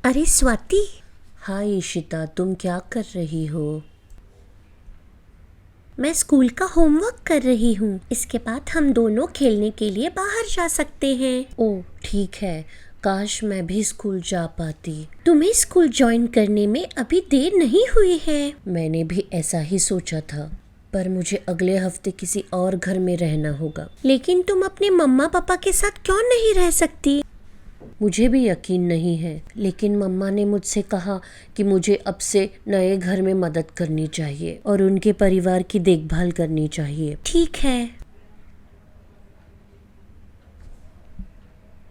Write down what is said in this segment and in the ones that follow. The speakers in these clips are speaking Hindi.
अरे स्वाति। हाय ईशिता, तुम क्या कर रही हो? मैं स्कूल का होमवर्क कर रही हूँ। इसके बाद हम दोनों खेलने के लिए बाहर जा सकते हैं। ओह ठीक है, काश मैं भी स्कूल जा पाती। तुम्हें स्कूल ज्वाइन करने में अभी देर नहीं हुई है। मैंने भी ऐसा ही सोचा था, पर मुझे अगले हफ्ते किसी और घर में रहना होगा। लेकिन तुम अपने मम्मा पापा के साथ क्यों नहीं रह सकती? मुझे भी यकीन नहीं है, लेकिन मम्मा ने मुझसे कहा कि मुझे अब से नए घर में मदद करनी चाहिए और उनके परिवार की देखभाल करनी चाहिए। ठीक है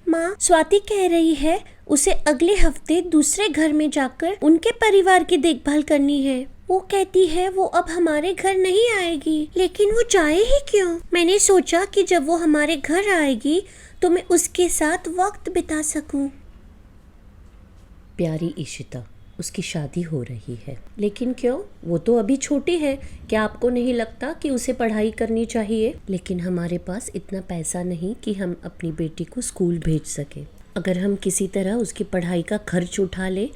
माँ, स्वाति कह रही है उसे अगले हफ्ते दूसरे घर में जाकर उनके परिवार की देखभाल करनी है। वो कहती है वो अब हमारे घर नहीं आएगी, लेकिन वो जाए ही क्यों? मैंने सोचा कि जब वो हमारे घर आएगी तो मैं उसके साथ वक्त बिता सकूं। प्यारी ईशिता, उसकी शादी हो रही है। लेकिन क्यों? वो तो अभी छोटी है। क्या आपको नहीं लगता कि उसे पढ़ाई करनी चाहिए? लेकिन हमारे पास इतना पैसा नहीं कि हम अपनी बेटी को स्कूल भेज सके। अगर हम किसी तरह उसकी पढ़ाई का खर्च उठा ले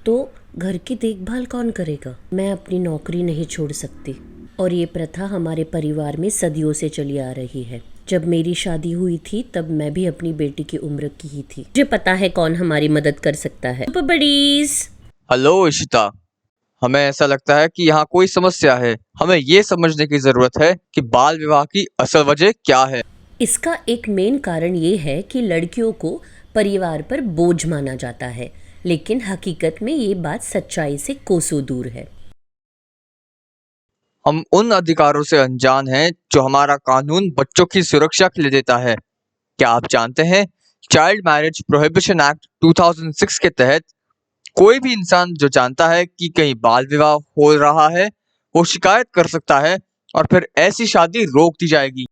तो घर की देखभाल कौन करेगा? मैं अपनी नौकरी नहीं छोड़ सकती, और ये प्रथा हमारे परिवार में सदियों से चली आ रही है। जब मेरी शादी हुई थी तब मैं भी अपनी बेटी की उम्र की ही थी। मुझे पता है कौन हमारी मदद कर सकता है। Super buddies. हेलो इशिता, हमें ऐसा लगता है कि यहाँ कोई समस्या है। हमें ये समझने की जरूरत है कि बाल विवाह की असल वजह क्या है। इसका एक मेन कारण ये है कि लड़कियों को परिवार पर बोझ माना जाता है, लेकिन हकीकत में ये बात सच्चाई से कोसों दूर है। हम उन अधिकारों से अनजान हैं जो हमारा कानून बच्चों की सुरक्षा के लिए देता है। क्या आप जानते हैं, चाइल्ड मैरिज प्रोहिबिशन एक्ट 2006 के तहत कोई भी इंसान जो जानता है कि कहीं बाल विवाह हो रहा है, वो शिकायत कर सकता है और फिर ऐसी शादी रोक दी जाएगी।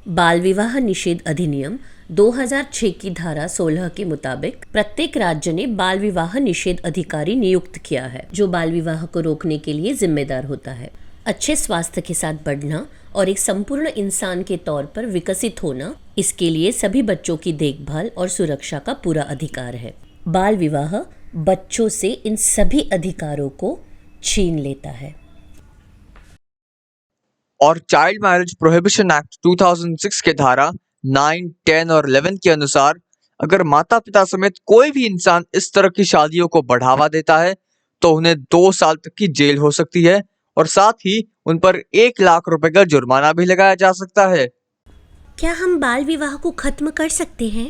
बाल विवाह निषेध अधिनियम 2006 की धारा 16 के मुताबिक प्रत्येक राज्य ने बाल विवाह निषेध अधिकारी नियुक्त किया है, जो बाल विवाह को रोकने के लिए जिम्मेदार होता है। अच्छे स्वास्थ्य के साथ बढ़ना और एक संपूर्ण इंसान के तौर पर विकसित होना, इसके लिए सभी बच्चों की देखभाल और सुरक्षा का पूरा अधिकार है। बाल विवाह बच्चों से इन सभी अधिकारों को छीन लेता है। और चाइल्ड मैरिज प्रोहिबिशन एक्ट 2006 के धारा 9, 10 और 11 के अनुसार अगर माता पिता समेत कोई भी इंसान इस तरह की शादियों को बढ़ावा देता है तो उन्हें 2 साल तक की जेल हो सकती है और साथ ही उन पर 1 लाख रुपए का जुर्माना भी लगाया जा सकता है। क्या हम बाल विवाह को खत्म कर सकते हैं?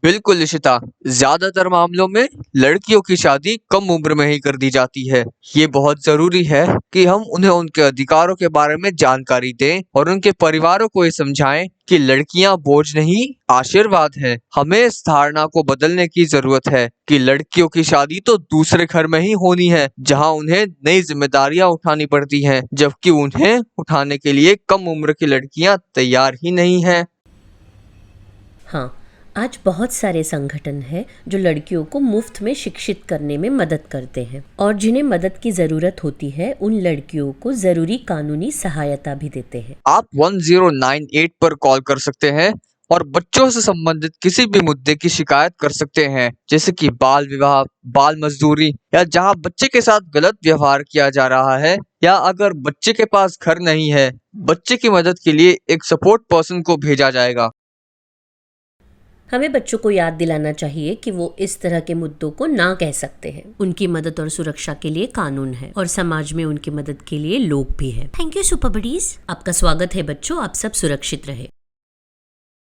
बिल्कुल इशिता, ज्यादातर मामलों में लड़कियों की शादी कम उम्र में ही कर दी जाती है। ये बहुत जरूरी है कि हम उन्हें उनके अधिकारों के बारे में जानकारी दें और उनके परिवारों को ये समझाएं कि लड़कियां बोझ नहीं, आशीर्वाद है। हमें इस धारणा को बदलने की जरूरत है कि लड़कियों की शादी तो दूसरे घर में ही होनी है, जहां उन्हें नई जिम्मेदारियां उठानी पड़ती हैं, जबकि उन्हें उठाने के लिए कम उम्र की लड़कियां तैयार ही नहीं हैं। हाँ, आज बहुत सारे संगठन हैं जो लड़कियों को मुफ्त में शिक्षित करने में मदद करते हैं, और जिन्हें मदद की जरूरत होती है उन लड़कियों को जरूरी कानूनी सहायता भी देते हैं। आप 1098 पर कॉल कर सकते हैं और बच्चों से संबंधित किसी भी मुद्दे की शिकायत कर सकते हैं, जैसे कि बाल विवाह, बाल मजदूरी, या जहां बच्चे के साथ गलत व्यवहार किया जा रहा है, या अगर बच्चे के पास घर नहीं है, बच्चे की मदद के लिए एक सपोर्ट पर्सन को भेजा जाएगा। हमें बच्चों को याद दिलाना चाहिए कि वो इस तरह के मुद्दों को ना कह सकते हैं। उनकी मदद और सुरक्षा के लिए कानून है और समाज में उनकी मदद के लिए लोग भी हैं। Thank you super buddies. आपका स्वागत है बच्चों, आप सब सुरक्षित रहे।